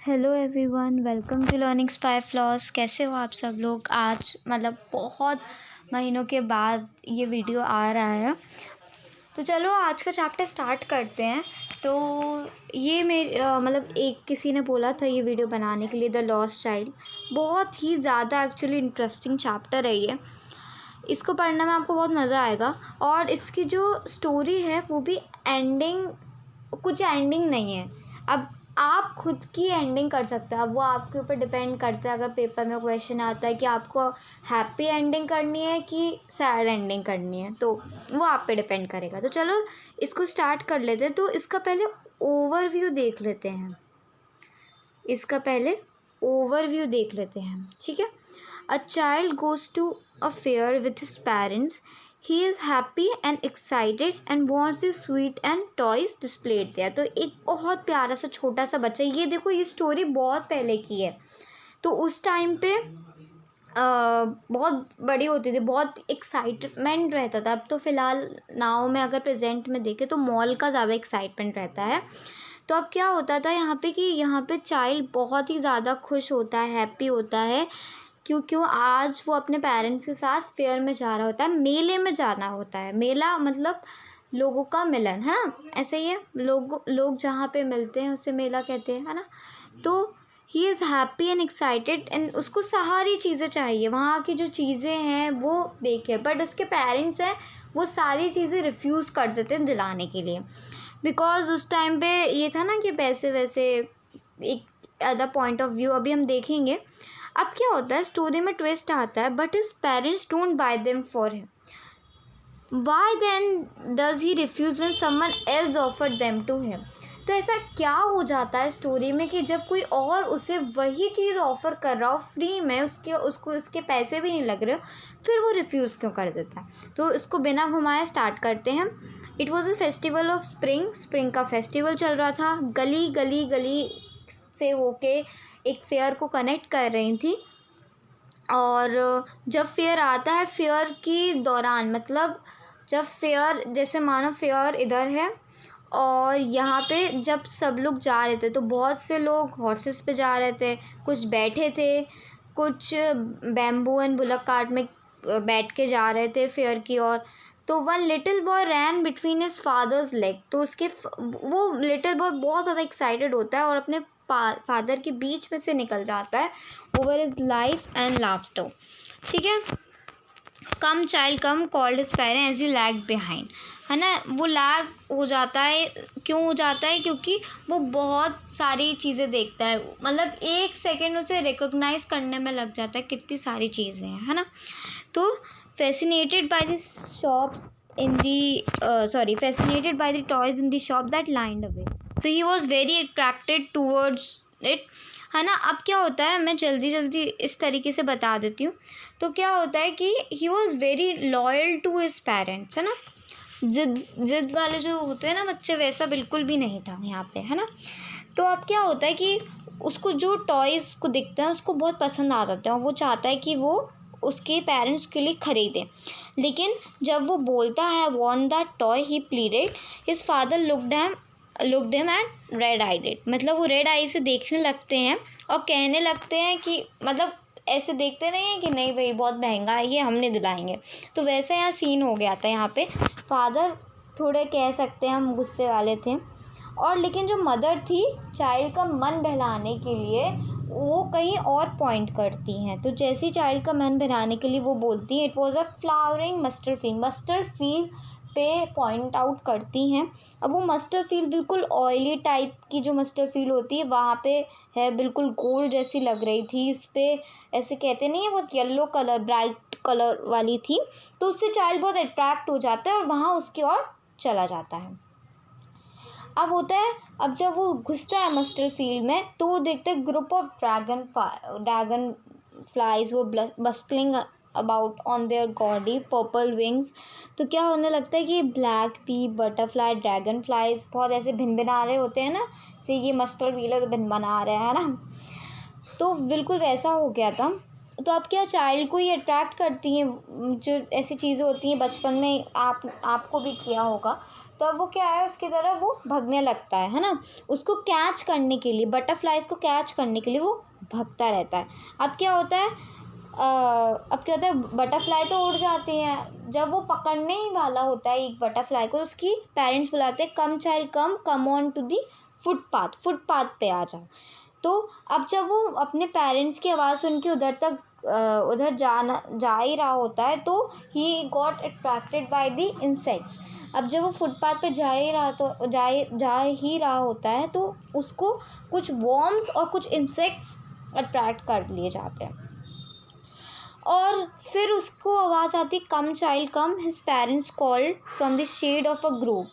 Hello everyone, welcome to learning spy floss. कैसे हो आप सब लोग? आज बहुत महीनों के बाद ये वीडियो आ रहा है, तो चलो आज का चैप्टर स्टार्ट करते हैं। तो ये एक किसी ने बोला था ये वीडियो बनाने के लिए, द लॉस्ट चाइल्ड। बहुत ही ज़्यादा एक्चुअली इंटरेस्टिंग चैप्टर है ये। इसको पढ़ने में आपको बहुत मज़ा आएगा। और इसकी जो स्टोरी है वो भी कुछ एंडिंग नहीं है। अब आप खुद की एंडिंग कर सकते हैं। अब वो आपके ऊपर डिपेंड करता है। अगर पेपर में क्वेश्चन आता है कि आपको हैप्पी एंडिंग करनी है कि सैड एंडिंग करनी है, तो वो आप पे डिपेंड करेगा। तो चलो इसको स्टार्ट कर लेते हैं। तो इसका पहले ओवरव्यू देख लेते हैं। ठीक है। A child goes to a fair with his parents. He is happy and excited and wants the sweet and toys displayed there. तो एक बहुत प्यारा सा छोटा सा बच्चा, ये देखो ये स्टोरी बहुत पहले की है, तो उस टाइम पे बहुत बड़ी होती थी, बहुत एक्साइटमेंट रहता था। अब तो फ़िलहाल नाव में अगर प्रेजेंट में देखें तो मॉल का ज़्यादा एक्साइटमेंट रहता है। तो अब क्या होता था यहाँ पे कि यहाँ पे चाइल्ड बहुत ही ज़्यादा खुश होता है, हैप्पी होता है, क्यों आज वो अपने पेरेंट्स के साथ फेयर में जा रहा होता है, मेले में जाना होता है। मेला मतलब लोगों का मिलन, है ना? ऐसे ही है, लोग जहाँ पे मिलते हैं उसे मेला कहते हैं, है ना? तो he is happy and excited and उसको सारी चीज़ें चाहिए, वहाँ की जो चीज़ें हैं वो देखे। बट उसके पेरेंट्स हैं, वो सारी चीज़ें रिफ्यूज़ कर देते हैं दिलाने के लिए, बिकॉज़ उस टाइम पे ये था ना कि पैसे वैसे, एक अदर पॉइंट ऑफ व्यू अभी हम देखेंगे। अब क्या होता है, स्टोरी में ट्विस्ट आता है, but his parents don't buy them for him. Why then does he refuse when someone else offer them to him? तो ऐसा क्या हो जाता है स्टोरी में कि जब कोई और उसे वही चीज़ ऑफ़र कर रहा हो फ्री में, उसके पैसे भी नहीं लग रहे हो, फिर वो रिफ्यूज़ क्यों कर देता है? तो इसको बिना घुमाए स्टार्ट करते हैं। It was a festival of spring का फेस्टिवल चल रहा था। गली से होके एक फेयर को कनेक्ट कर रही थी। और जब फेयर आता है, फेयर की दौरान मतलब जब फेयर, जैसे मानो फेयर इधर है और यहाँ पे जब सब लोग जा रहे थे तो बहुत से लोग हॉर्सेस पे जा रहे थे, कुछ बैठे थे, कुछ बैम्बू एंड बुलक कार्ट में बैठ के जा रहे थे फेयर की ओर। तो वन लिटिल बॉय रैन बिटवीन हिज फादर्स लेग। तो वो लिटिल बॉय बहुत ज़्यादा एक्साइटेड होता है और अपने फादर के बीच में से निकल जाता है over his life and laughter. ठीक है। Come child come called his parents as he lag behind, है ना? वो लैग हो जाता है, क्यों हो जाता है? क्योंकि वो बहुत सारी चीज़ें देखता है, मतलब एक सेकेंड उसे रिकोगनाइज करने में लग जाता है कितनी सारी चीज़ें हैं, है ना? तो fascinated by the toys in the shop that lined away, so he was very attracted towards it, है ना? अब क्या होता है, मैं जल्दी इस तरीके से बता देती हूँ। तो क्या होता है कि he was very loyal to his parents, है ना? जिद वाले जो होते हैं ना बच्चे, वैसा बिल्कुल भी नहीं था यहाँ पे, है ना? तो अब क्या होता है कि उसको जो टॉयज़ को दिखते हैं उसको बहुत पसंद आ जाते हैं और वो चाहता है कि वो उसके पेरेंट्स के लिए ख़रीदे। लेकिन जब वो बोलता है want that toy, he pleaded, his father looked him at red eyed, मतलब वो रेड आई से देखने लगते हैं और कहने लगते हैं कि, मतलब ऐसे देखते नहीं हैं कि नहीं भाई बहुत महंगा है ये, हमने दिलाएंगे। तो वैसे यहाँ सीन हो गया था। यहाँ पे फादर थोड़े कह सकते हैं हम गुस्से वाले थे, और लेकिन जो मदर थी चाइल्ड का मन बहलाने के लिए वो कहीं और पॉइंट करती हैं। तो जैसे ही चाइल्ड का मन बहलाने के लिए वो बोलती हैं it was a flowering mustard field पे पॉइंट आउट करती हैं। अब वो मस्टर्ड फील्ड बिल्कुल ऑयली टाइप की जो मस्टर्ड फील्ड होती है वहाँ पे है, बिल्कुल गोल्ड जैसी लग रही थी। इस पर ऐसे कहते नहीं है, बहुत येलो कलर, ब्राइट कलर वाली थी। तो उससे चाइल्ड बहुत अट्रैक्ट हो जाता है और वहाँ उसकी ओर चला जाता है। अब होता है, अब जब वो घुसता है मस्टर्ड फील्ड में तो वो देखते हैं ग्रुप ऑफ ड्रैगन फ्लाइज वो bustling about on their gaudy purple wings. तो क्या होने लगता है कि black P butterfly dragon flies बहुत ऐसे भिनभिना रहे होते हैं ना, जैसे ये मस्टर्ड फील्ड है तो भिनभिना रहे हैं ना, तो बिल्कुल वैसा हो गया था। तो अब क्या, चाइल्ड को ही अट्रैक्ट करती हैं जो ऐसी चीज़ें होती हैं, बचपन में आपको भी किया होगा। तो अब वो क्या है, उसकी तरफ वो भागने लगता है ना, उसको कैच करने के लिए, बटरफ्लाइज को कैच करने के लिए वो भागता रहता है। अब क्या होता है, बटरफ्लाई तो उड़ जाती हैं। जब वो पकड़ने ही वाला होता है एक बटरफ्लाई को, उसकी पेरेंट्स बुलाते हैं, come child come on to the footpath पे आ जाओ। तो अब जब वो अपने पेरेंट्स की आवाज़ सुन के उधर जा ही रहा होता है, तो he got attracted by the insects. अब जब वो फुटपाथ पे जा ही रहा होता है, तो उसको कुछ वॉर्म्स और कुछ इंसेक्ट्स अट्रैक्ट कर लिए जाते हैं। और फिर उसको आवाज़ आती, come child come, his parents called from the shade of a grove.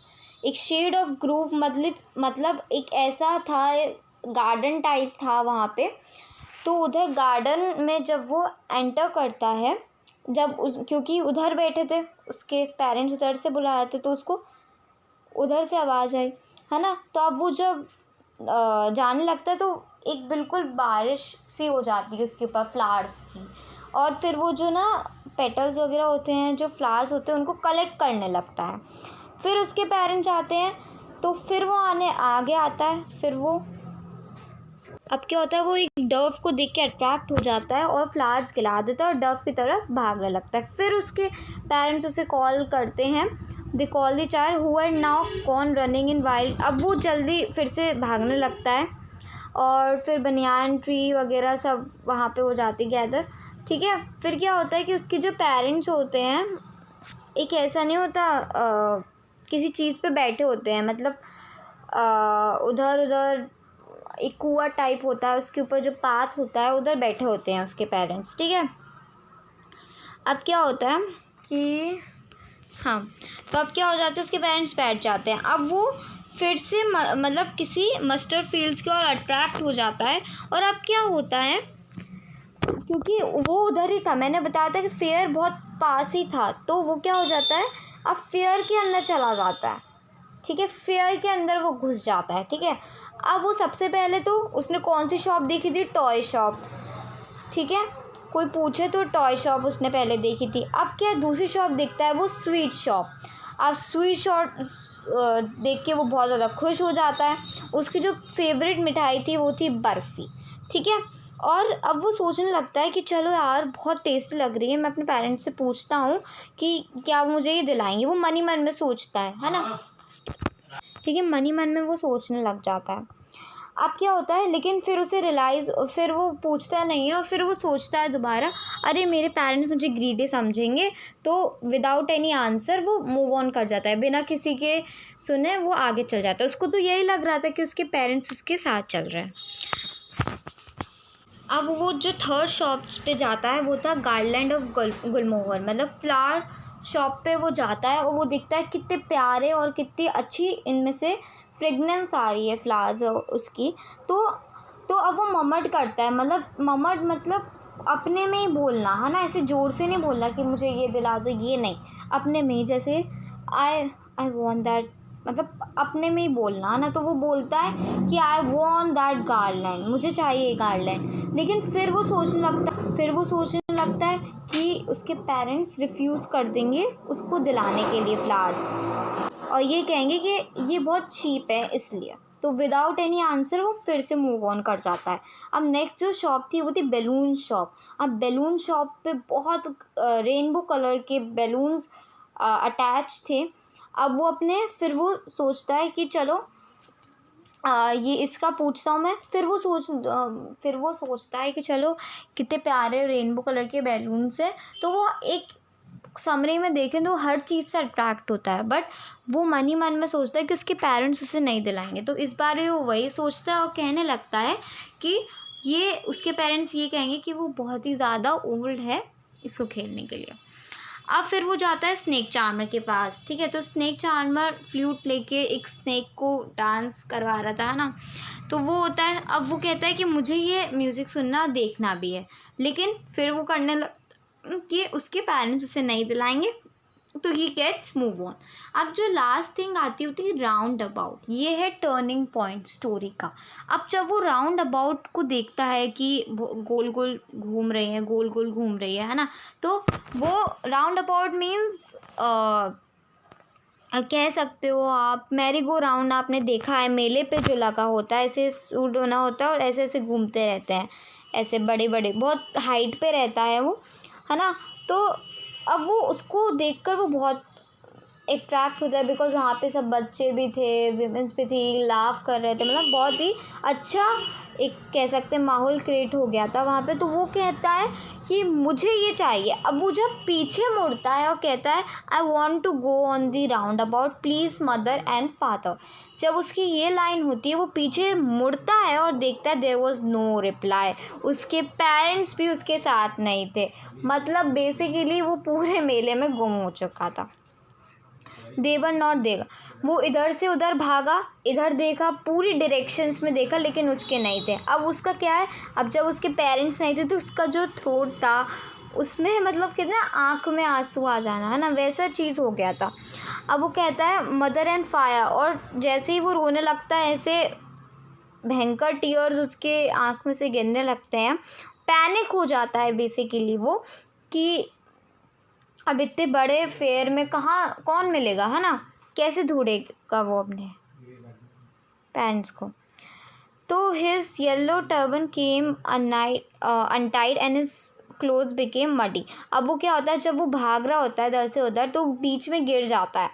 एक शेड ऑफ ग्रूव मतलब एक ऐसा था, गार्डन टाइप था वहाँ पे। तो उधर गार्डन में जब वो एंटर करता है, क्योंकि उधर बैठे थे उसके पेरेंट्स, उधर से बुला रहे थे, तो उसको उधर से आवाज़ आई, है ना। तो अब वो जब जाने लगता है, तो एक बिल्कुल बारिश सी हो जाती है उसके ऊपर फ्लावर्स की। और फिर वो जो ना पेटल्स वगैरह होते हैं, जो फ्लावर्स होते हैं, उनको कलेक्ट करने लगता है। फिर उसके पेरेंट्स आते हैं, तो फिर वो आगे आता है। फिर वो अब क्या होता है, वो एक डव को देख के अट्रैक्ट हो जाता है और फ्लावर्स खिला देता है और डव की तरफ भागने लगता है। फिर उसके पेरेंट्स उसे कॉल करते हैं, they call the child who are now gone running in wild. अब वो जल्दी फिर से भागने लगता है, और फिर बनियान ट्री वगैरह सब वहाँ पे हो जाती गैदर, ठीक है। फिर क्या होता है कि उसके जो पेरेंट्स होते हैं, एक ऐसा नहीं होता, किसी चीज़ पे बैठे होते हैं, मतलब उधर एक कुआं टाइप होता है, उसके ऊपर जो पाथ होता है, उधर बैठे होते हैं उसके पेरेंट्स, ठीक है। अब क्या होता है कि हाँ, तो अब क्या हो जाता है, उसके पेरेंट्स बैठ जाते हैं। अब वो फिर से मतलब किसी मस्टर्ड फील्ड्स की ओर अट्रैक्ट हो जाता है। और अब क्या होता है, क्योंकि वो उधर ही था, मैंने बताया था कि फेयर बहुत पास ही था, तो वो क्या हो जाता है, अब फेयर के अंदर चला जाता है, ठीक है। फेयर के अंदर वो घुस जाता है, ठीक है। अब वो सबसे पहले तो उसने कौन सी शॉप देखी थी, टॉय शॉप, ठीक है। कोई पूछे तो टॉय शॉप उसने पहले देखी थी। अब क्या दूसरी शॉप देखता है, वो स्वीट शॉप। अब स्वीट शॉप देख के वो बहुत ज़्यादा खुश हो जाता है। उसकी जो फेवरेट मिठाई थी वो थी बर्फ़ी, ठीक है। और अब वो सोचने लगता है कि चलो यार बहुत टेस्टी लग रही है, मैं अपने पेरेंट्स से पूछता हूँ कि क्या मुझे ये दिलाएंगे। वो मन ही मन में सोचता है ना, ठीक है। मन ही मन में वो सोचने लग जाता है। अब क्या होता है, लेकिन फिर उसे फिर वो पूछता नहीं है, और फिर वो सोचता है दोबारा, अरे मेरे पेरेंट्स मुझे ग्रीडी समझेंगे, तो विदाउट एनी आंसर वो मूव ऑन कर जाता है, बिना किसी के सुने वो आगे चल जाता है। उसको तो यही लग रहा था कि उसके पेरेंट्स उसके साथ चल रहे हैं। अब वो जो थर्ड शॉप पे जाता है, वो था गार्डलैंड ऑफ गुलमोहर, मतलब फ्लावर शॉप पे वो जाता है, और वो दिखता है कितने प्यारे और कितनी अच्छी इनमें से फ्रेगनेंस आ रही है फ्लावर्स उसकी। तो अब वो ममट करता है, मतलब अपने में ही बोलना, है ना, ऐसे ज़ोर से नहीं बोलना कि मुझे ये दिला दो, ये नहीं, अपने में ही, जैसे आई वॉन्ट दैट, मतलब अपने में ही बोलना, है ना। तो वो बोलता है कि आई वॉन्ट दैट गार्लैंड, मुझे चाहिए गार्लैंड। लेकिन फिर वो सोचने लगता है कि उसके पेरेंट्स रिफ्यूज़ कर देंगे उसको दिलाने के लिए फ्लावर्स, और ये कहेंगे कि ये बहुत चीप है इसलिए। तो विदाउट एनी आंसर वो फिर से मूव ऑन कर जाता है। अब नेक्स्ट जो शॉप थी वो थी बैलून शॉप। अब बैलून शॉप पे बहुत रेनबो कलर के बैलून्स अटैच थे। अब फिर वो सोचता है कि चलो ये इसका पूछता हूँ मैं। फिर वो सोचता है कि चलो कितने प्यारे रेनबो कलर के बैलून्स हैं। तो वो एक समरी में देखें तो हर चीज़ से अट्रैक्ट होता है, बट वो मन ही मन में सोचता है कि उसके पेरेंट्स उसे नहीं दिलाएंगे। तो इस बार वो वही सोचता है और कहने लगता है कि उसके पेरेंट्स ये कहेंगे कि वो बहुत ही ज़्यादा ओल्ड है इसको खेलने के लिए। अब फिर वो जाता है स्नेक चार्मर के पास, ठीक है। तो स्नेक चार्मर फ्लूट लेके एक स्नेक को डांस करवा रहा था, है ना। तो वो होता है, अब वो कहता है कि मुझे ये म्यूज़िक सुनना देखना भी है, लेकिन फिर वो कि उसके पेरेंट्स उसे नहीं दिलाएंगे, तो ही गेट्स मूव ऑन। अब जो लास्ट थिंग आती होती है राउंड अबाउट, ये है टर्निंग पॉइंट स्टोरी का। अब जब वो राउंड अबाउट को देखता है कि गोल गोल घूम रही है ना। तो वो राउंड अबाउट मीन्स कह सकते हो आप। मैरी गो राउंड आपने देखा है, मेले पे जो लगा होता है, ऐसे सूट बना होता है और ऐसे ऐसे घूमते रहते हैं, ऐसे बड़े बड़े, बहुत हाइट पे रहता है वो, है ना। तो अब वो उसको देखकर वो बहुत अट्रैक्ट होता है, बिकॉज़ वहाँ पे सब बच्चे भी थे, विमेंस भी थी, लाफ कर रहे थे, मतलब बहुत ही अच्छा एक कह सकते हैं माहौल क्रिएट हो गया था वहाँ पे। तो वो कहता है कि मुझे ये चाहिए। अब वो जब पीछे मुड़ता है और कहता है I want to go on the roundabout please mother and father, जब उसकी ये लाइन होती है वो पीछे मुड़ता है और देखता है देयर वॉज नो रिप्लाई, उसके पेरेंट्स भी उसके साथ नहीं थे। मतलब बेसिकली वो पूरे मेले में गुम हो चुका था। देवर नॉट देगा, वो इधर से उधर भागा, इधर देखा, पूरी डायरेक्शंस में देखा, लेकिन उसके नहीं थे। अब उसका क्या है, अब जब उसके पेरेंट्स नहीं थे तो उसका जो थ्रोट था उसमें मतलब कितना आँख में आंसू आ जाना, है ना, वैसा चीज़ हो गया था। अब वो कहता है मदर एंड फायर, और जैसे ही वो रोने लगता है ऐसे भयंकर टीयर्स उसके आँख में से गिरने लगते हैं। पैनिक हो जाता है बेसिकली वो कि अब इतने बड़े फेयर में कहाँ कौन मिलेगा, है ना, कैसे ढूंढेगा वो अपने पेरेंट्स को। तो his yellow turban came untied and his clothes became muddy. अब वो क्या होता है, जब वो भाग रहा होता है इधर से उधर तो बीच में गिर जाता है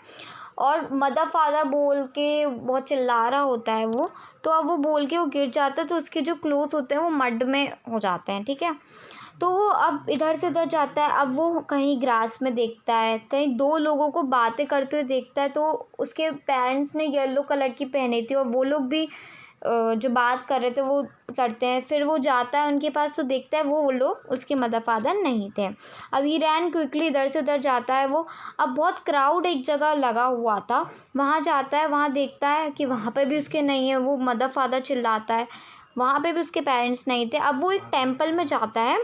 और मदर फादर बोल के बहुत चिल्ला रहा होता है वो। तो अब वो बोल के वो गिर जाता है तो उसके जो क्लोथ होते हैं वो मड में हो जाते हैं, ठीक है। तो वो अब इधर से उधर जाता है। अब वो कहीं ग्रास में देखता है, कहीं दो लोगों को बातें करते हुए देखता है। तो उसके पेरेंट्स ने येलो कलर की पहनी थी और वो लोग भी जो बात कर रहे थे वो करते हैं। फिर वो जाता है उनके पास तो देखता है वो लोग उसके मदर फादर नहीं थे। अब ही रैन क्विकली इधर से उधर जाता है वो। अब बहुत क्राउड एक जगह लगा हुआ था, वहाँ जाता है, वहाँ देखता है कि वहाँ पे भी उसके नहीं है। वो मदर फादर चिल्लाता है, वहाँ पे भी उसके पेरेंट्स नहीं थे। अब वो एक टेंपल में जाता है,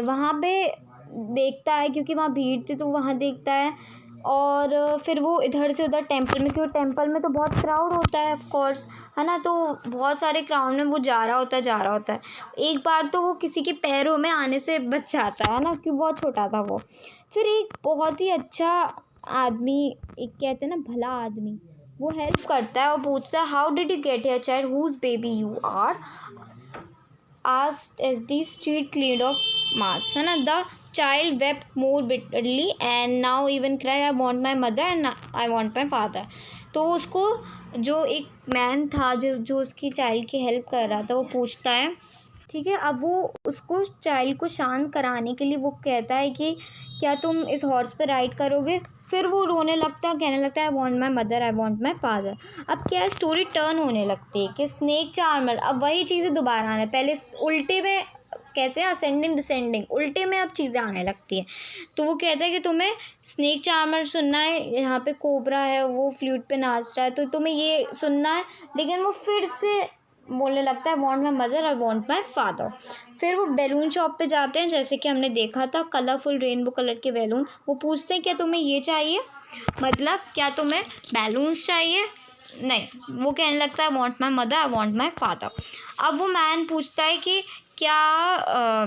वहाँ पे देखता है क्योंकि वहाँ भीड़ थी तो वहाँ देखता है। और फिर वो इधर से उधर टेंपल में, क्योंकि टेंपल में तो बहुत क्राउड होता है ऑफ कोर्स, है ना। तो बहुत सारे क्राउड में वो जा रहा होता है। एक बार तो वो किसी के पैरों में आने से बच जाता है ना, क्योंकि बहुत छोटा था वो। फिर एक बहुत ही अच्छा आदमी, एक कहते हैं ना भला आदमी, वो हेल्प करता है और पूछता है how did you get here child whose baby you are, asked as the street cleared of mass, है ना। The child wept more bitterly and now even cried I want my mother and I want my father। तो उसको जो एक man था जो उसकी child की हेल्प कर रहा था वो पूछता है, ठीक है। अब वो उसको चाइल्ड को शांत कराने के लिए वो कहता है कि क्या तुम इस हॉर्स पे राइड करोगे। फिर वो रोने लगता है, कहने लगता है I want my mother, I want my father. अब क्या स्टोरी टर्न होने लगती है कि स्नेक चार्मर, अब वही चीज़ें दोबारा आने, पहले उल्टे में कहते हैं असेंडिंग डिसेंडिंग, उल्टे में अब चीज़ें आने लगती है। तो वो कहता है कि तुम्हें स्नेक चार्मर सुनना है, यहाँ पे कोबरा है वो फ्लूट पे नाच रहा है तो तुम्हें ये सुनना है। लेकिन वो फिर से बोलने लगता है want my mother, I want my father. फिर वो बैलून शॉप पे जाते हैं, जैसे कि हमने देखा था कलरफुल रेनबो कलर के बैलून। वो पूछते हैं क्या तुम्हें ये चाहिए, मतलब क्या तुम्हें बैलून्स चाहिए। नहीं, वो कहने लगता है want my mother, I want my father. अब वो मैन पूछता है कि क्या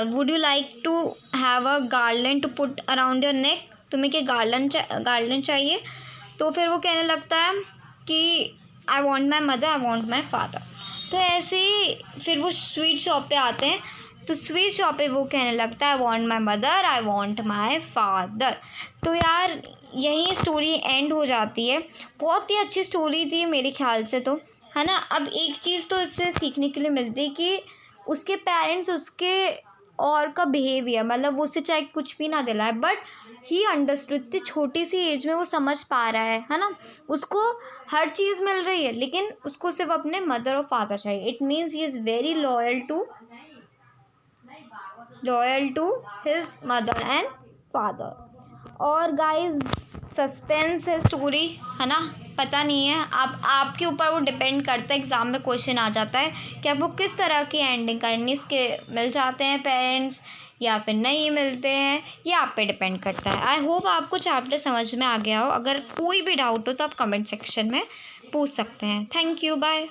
would you like to have a garland to put around your neck, तुम्हें क्या गार्लैंड चाहिए। तो फिर वो कहने लगता है कि आई want my mother, I want my father. तो ऐसे ही फिर वो स्वीट शॉप पे आते हैं, तो स्वीट शॉप पे वो कहने लगता है I want my mother, I want my father. तो यार यही स्टोरी एंड हो जाती है। बहुत ही अच्छी स्टोरी थी मेरे ख्याल से तो, है ना। अब एक चीज़ तो इससे सीखने के लिए मिलती है कि उसके पेरेंट्स उसके और का बिहेवियर, मतलब वो उसे चाहे कुछ भी ना दिलाए बट ही अंडरस्टूड, इतनी छोटी सी एज में वो समझ पा रहा है ना। उसको हर चीज़ मिल रही है लेकिन उसको सिर्फ अपने मदर और फादर चाहिए। It means he is very loyal to his mother and father. और गाइस सस्पेंस है स्टोरी, है ना। पता नहीं है, आपके ऊपर वो डिपेंड करता है। एग्ज़ाम में क्वेश्चन आ जाता है कि आपको किस तरह की एंडिंग करनी, इसके मिल जाते हैं पेरेंट्स या फिर नहीं मिलते हैं, ये आप पे डिपेंड करता है। आई होप आपको चैप्टर समझ में आ गया हो। अगर कोई भी डाउट हो तो आप कमेंट सेक्शन में पूछ सकते हैं। Thank you, bye.